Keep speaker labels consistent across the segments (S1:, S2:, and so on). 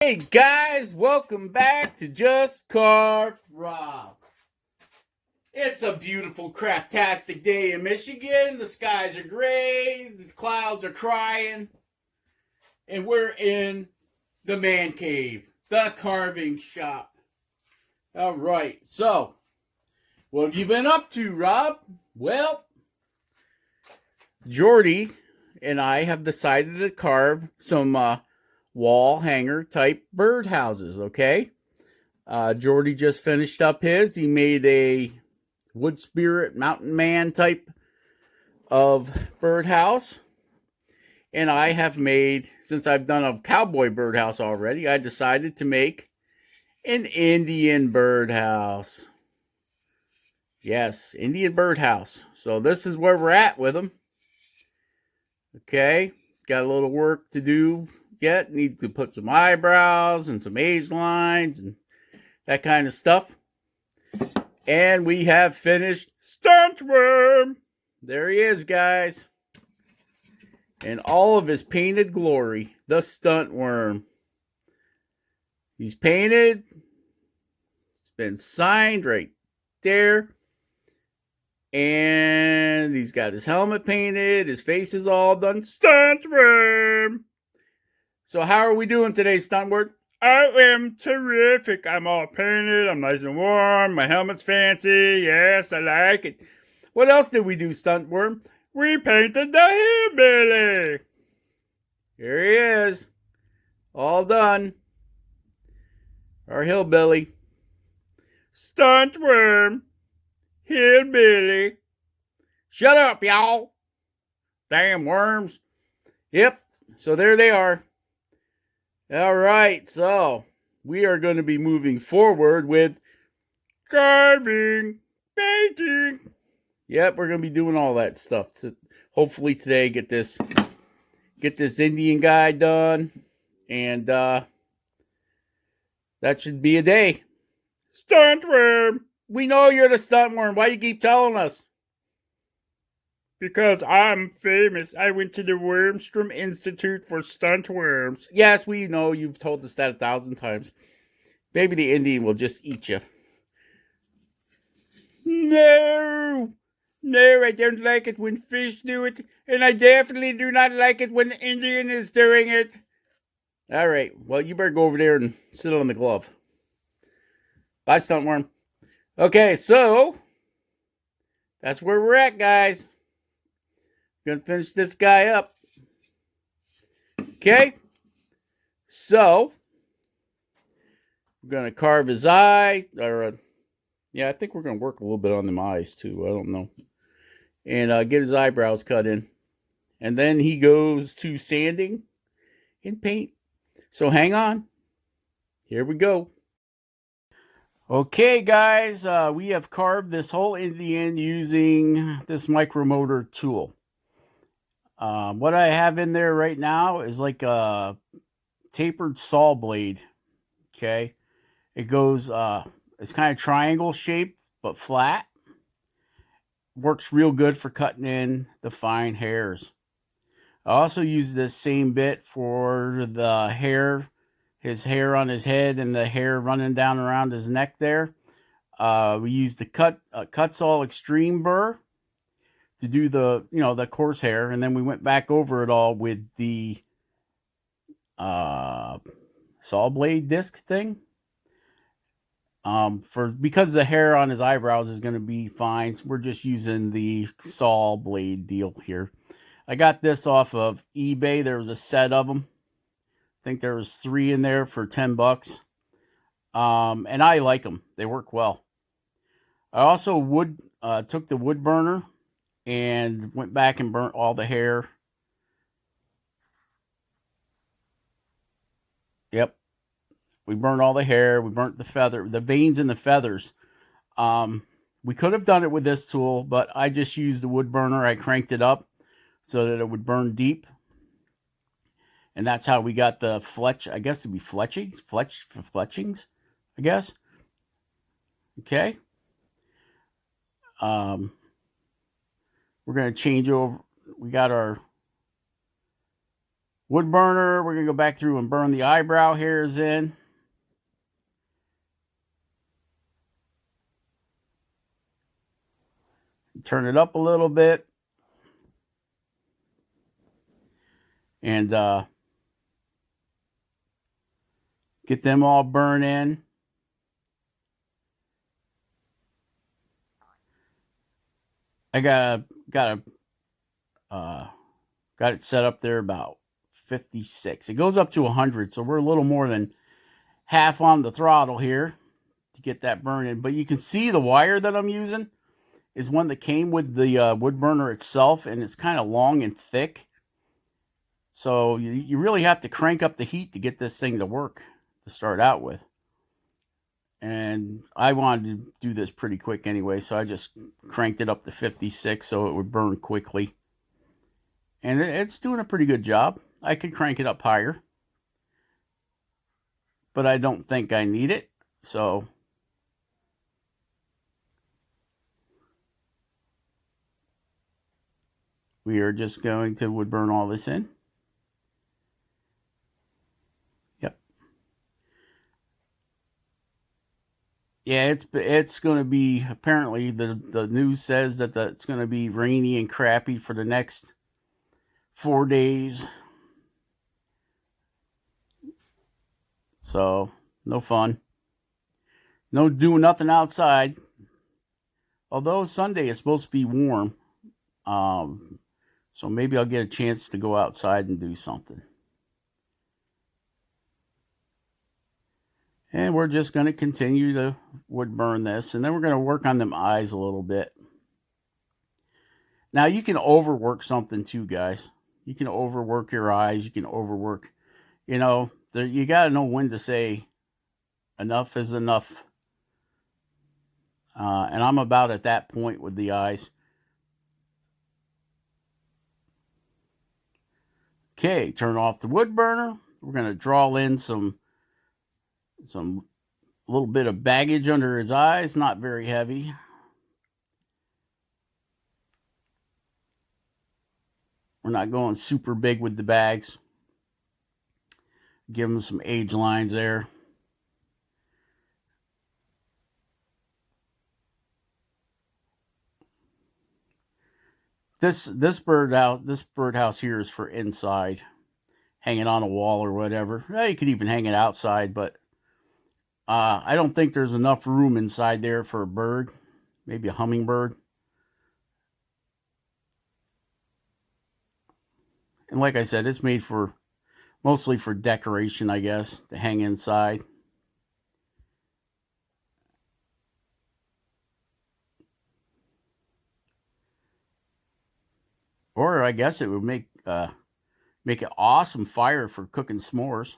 S1: Hey guys, welcome back to Just Carved Rob. It's a beautiful, craptastic day in Michigan. The skies are gray, the clouds are crying, and we're in the man cave, the carving shop. All right, so what have you been up to, Rob? Well, Jordy and I have decided to carve some wall hanger type birdhouses, okay? Jordy just finished up his. He made a wood spirit mountain man type of birdhouse. And I have made, since I've done a cowboy birdhouse already, I decided to make an Indian birdhouse. Yes, Indian birdhouse. So this is where we're at with them. Okay, got a little work to do yet. Need to put some eyebrows and some age lines and that kind of stuff. And we have finished Stuntworm. There he is, guys. In all of his painted glory, the Stuntworm. He's painted. It's been signed right there. And he's got his helmet painted. His face is all done. Stuntworm. So how are we doing today, Stuntworm? I am terrific. I'm all painted. I'm nice and warm. My helmet's fancy. Yes, I like it. What else did we do, Stuntworm? We painted the hillbilly. Here he is. All done. Our hillbilly. Stuntworm. Hillbilly. Shut up, y'all. Damn worms. Yep. So there they are. All right, so we are going to be moving forward with carving, painting. Yep, we're going to be doing all that stuff to hopefully today get this Indian guy done, and that should be a day. Stuntworm, we know you're the Stuntworm. Why you keep telling us? Because I'm famous. I went to the Wormstrom Institute for Stuntworms. Yes, we know. You've told us that 1,000 times. Maybe the Indian will just eat you. No! No, I don't like it when fish do it. And I definitely do not like it when the Indian is doing it. All right. Well, you better go over there and sit on the glove. Bye, Stuntworm. Okay, so that's where we're at, guys. Gonna finish this guy up. Okay. So we're gonna carve his eye, or yeah, I think we're gonna work a little bit on them eyes too. I don't know, and get his eyebrows cut in, and then he goes to sanding and paint. So hang on. Here we go. Okay, guys, we have carved this whole Indian using this micromotor tool. What I have in there right now is like a tapered saw blade. Okay. It goes, it's kind of triangle shaped, but flat. Works real good for cutting in the fine hairs. I also use this same bit for the hair, his hair on his head and the hair running down around his neck there. We used the Cutsaw Extreme burr to do the, the coarse hair, and then we went back over it all with the saw blade disc thing. Because the hair on his eyebrows is going to be fine, so we're just using the saw blade deal here. I got this off of eBay. There was a set of them. I think there was 3 in there for $10. And I like them. They work well. I also took the wood burner and went back and burnt all the hair. Yep. We burnt all the hair. We burnt the veins and the feathers. We could have done it with this tool, but I just used the wood burner. I cranked it up so that it would burn deep. And that's how we got the I guess it'd be fletchings, I guess. Okay. We're going to change over. We got our Wood burner, we're going to go back through and burn the eyebrow hairs in. Turn it up a little bit. And get them all burned in. I got it set up there about 56. It goes up to 100, so we're a little more than half on the throttle here to get that burning. But you can see the wire that I'm using is one that came with the wood burner itself, and it's kind of long and thick. So you really have to crank up the heat to get this thing to work to start out with. And I wanted to do this pretty quick anyway, so I just cranked it up to 56 so it would burn quickly. And it's doing a pretty good job. I could crank it up higher, but I don't think I need it. So we are just going to wood burn all this in. Yep. Yeah, it's going to be, apparently the news says that it's going to be rainy and crappy for the next 4 days. So no fun. No doing nothing outside. Although Sunday is supposed to be warm. So maybe I'll get a chance to go outside and do something. And we're just going to continue to wood burn this. And then we're going to work on them eyes a little bit. Now you can overwork something too, guys. You can overwork your eyes. You can overwork, you got to know when to say enough is enough. And I'm about at that point with the eyes. Okay, turn off the wood burner. We're going to draw in some little bit of baggage under his eyes, not very heavy. We're not going super big with the bags. Give him some age lines there. This birdhouse here is for inside, hanging on a wall or whatever. You could even hang it outside, but I don't think there's enough room inside there for a bird, maybe a hummingbird. And like I said, it's made for mostly for decoration, I guess, to hang inside. Or I guess it would make it awesome fire for cooking s'mores.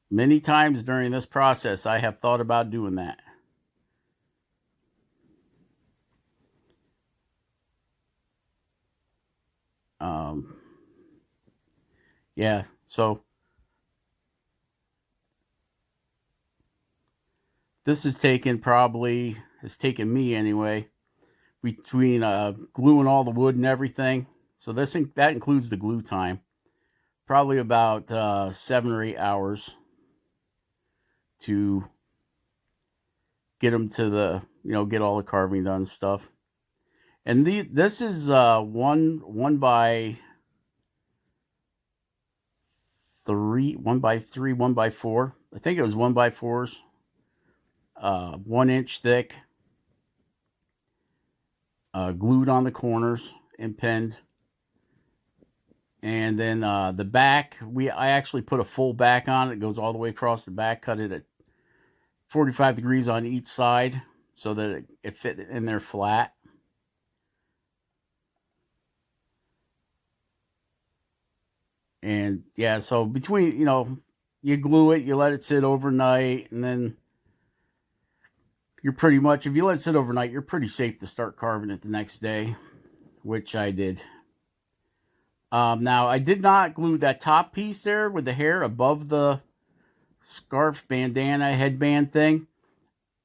S1: Many times during this process, I have thought about doing that. Yeah, so this has taken me anyway, between gluing all the wood and everything. So that includes the glue time. Probably about 7 or 8 hours to get them to get all the carving done stuff. And this is 1 by 3, 1 by 3, 1 by 4. I think it was 1 by 4s. 1 inch thick. Glued on the corners and pinned. And then the back, I actually put a full back on it. It goes all the way across the back. Cut it at 45 degrees on each side so that it fit in there flat. And yeah, so between, you glue it, you let it sit overnight, and then you're pretty much, if you let it sit overnight, you're pretty safe to start carving it the next day, which I did. Now, I did not glue that top piece there with the hair above the scarf, bandana, headband thing.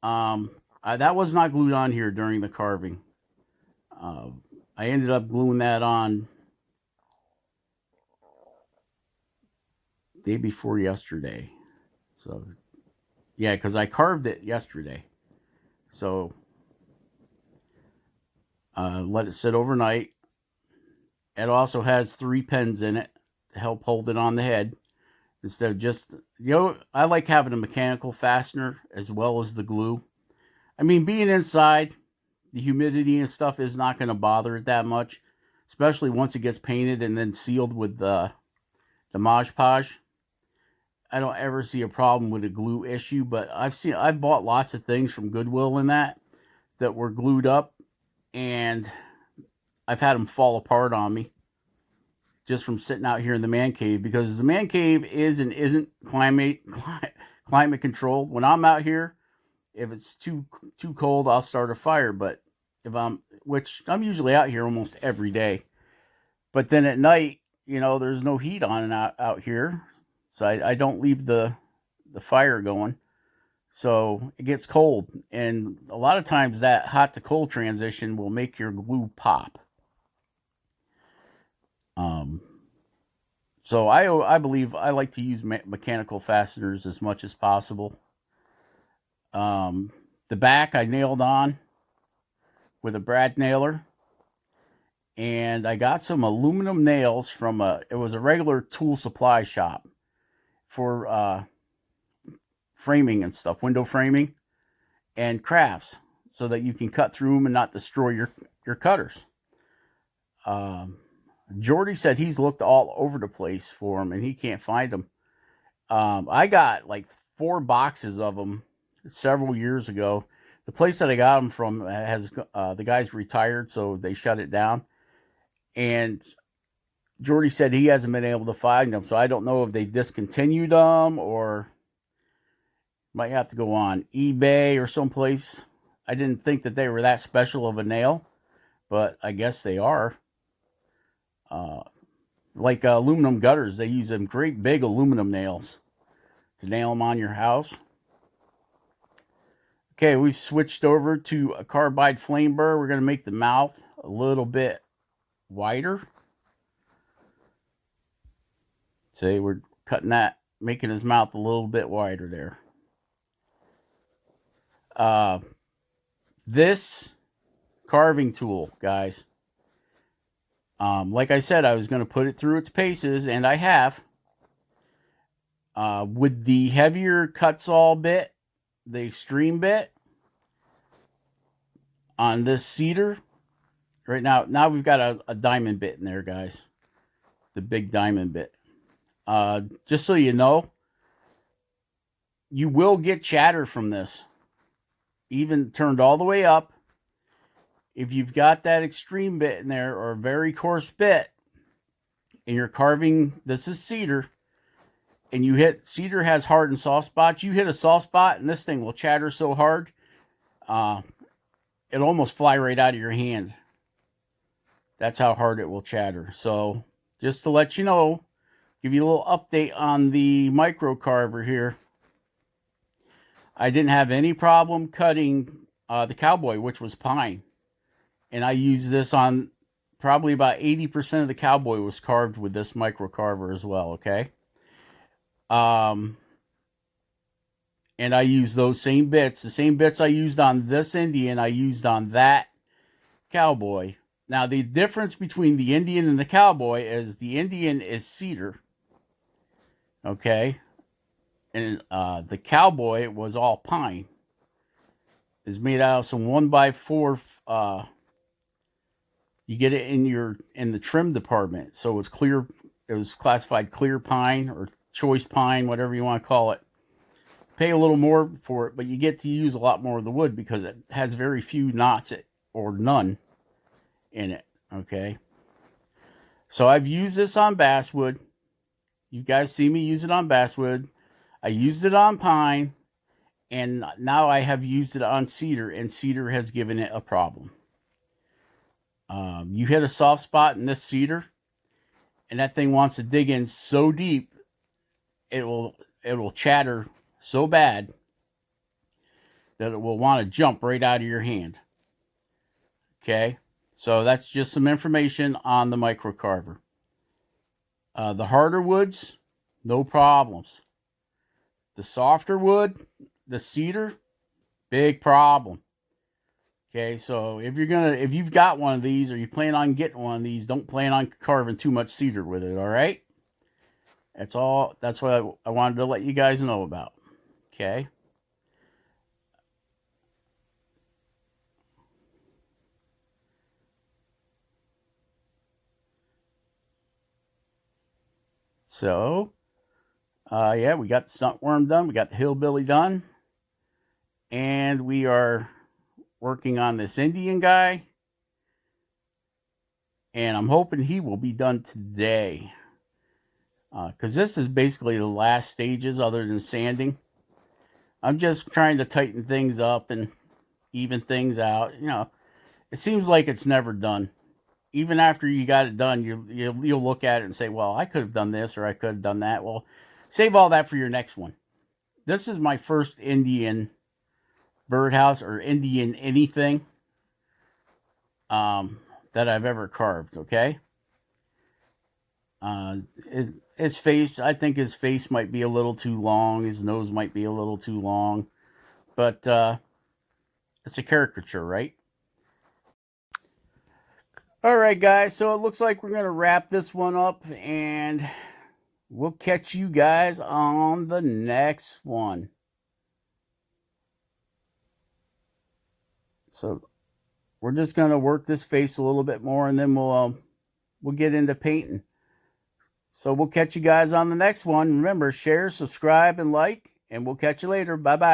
S1: That was not glued on here during the carving. I ended up gluing that on day before yesterday. So, yeah, because I carved it yesterday. So, let it sit overnight. It also has 3 pins in it to help hold it on the head. Instead of just, I like having a mechanical fastener as well as the glue. I mean, being inside, the humidity and stuff is not going to bother it that much, especially once it gets painted and then sealed with the Mod Podge. I don't ever see a problem with a glue issue, but I've bought lots of things from Goodwill in that were glued up, and I've had them fall apart on me just from sitting out here in the man cave, because the man cave is and isn't climate controlled. When I'm out here, if it's too cold, I'll start a fire. But which I'm usually out here almost every day. But then at night, there's no heat on and out here, so I don't leave the fire going. So it gets cold, and a lot of times that hot to cold transition will make your glue pop. So I believe I like to use mechanical fasteners as much as possible. The back I nailed on with a brad nailer, and I got some aluminum nails from it was a regular tool supply shop for framing and stuff, window framing and crafts, so that you can cut through them and not destroy your cutters. Jordy said he's looked all over the place for them and he can't find them. I got like 4 boxes of them several years ago. The place that I got them from has the guy's retired, so they shut it down. And Jordy said he hasn't been able to find them, so I don't know if they discontinued them or might have to go on eBay or someplace. I didn't think that they were that special of a nail, but I guess they are. Like aluminum gutters, they use them great big aluminum nails to nail them on your house. Okay, we've switched over to a carbide flame burr. We're going to make the mouth a little bit wider. See, we're cutting that, making his mouth a little bit wider there. This carving tool, guys, like I said, I was going to put it through its paces, and I have. With the heavier Cutsaw bit, the extreme bit, on this cedar, right now we've got a diamond bit in there, guys. The big diamond bit. Just so you know, you will get chatter from this, even turned all the way up. If you've got that extreme bit in there or a very coarse bit, and you're carving, this is cedar, and you hit, cedar has hard and soft spots. You hit a soft spot, and this thing will chatter so hard, it'll almost fly right out of your hand. That's how hard it will chatter. So, just to let you know, give you a little update on the micro carver here. I didn't have any problem cutting the cowboy, which was pine. And I used this on probably about 80% of the cowboy was carved with this micro carver as well, okay? And I used those same bits. The same bits I used on this Indian, I used on that cowboy. Now, the difference between the Indian and the cowboy is the Indian is cedar, okay? And the cowboy was all pine. It's made out of some 1x4. You get it in the trim department, so it's clear. It was classified clear pine or choice pine, whatever you want to call it. Pay a little more for it, but you get to use a lot more of the wood because it has very few knots or none in it. Okay, so I've used this on basswood. You guys see me use it on basswood. I used it on pine, and now I have used it on cedar, and cedar has given it a problem. You hit a soft spot in this cedar, and that thing wants to dig in so deep, it will chatter so bad that it will want to jump right out of your hand. Okay, so that's just some information on the micro carver. The harder woods, no problems. The softer wood, the cedar, big problem. Okay, so if you've got one of these or you plan on getting one of these, don't plan on carving too much cedar with it, all right? That's all. That's what I wanted to let you guys know about. Okay. So, yeah, we got the stuntworm done. We got the hillbilly done. And we are working on this Indian guy. And I'm hoping he will be done today. Because this is basically the last stages other than sanding. I'm just trying to tighten things up and even things out. You know, it seems like it's never done. Even after you got it done, you'll look at it and say, well, I could have done this or I could have done that. Well, save all that for your next one. This is my first Indian birdhouse or Indian anything that I've ever carved, okay? His face, I think his face might be a little too long. His nose might be a little too long. But it's a caricature, right? All right, guys. So it looks like we're going to wrap this one up. And we'll catch you guys on the next one. So we're just going to work this face a little bit more. And then we'll get into painting. So we'll catch you guys on the next one. Remember, share, subscribe, and like, and we'll catch you later. Bye-bye.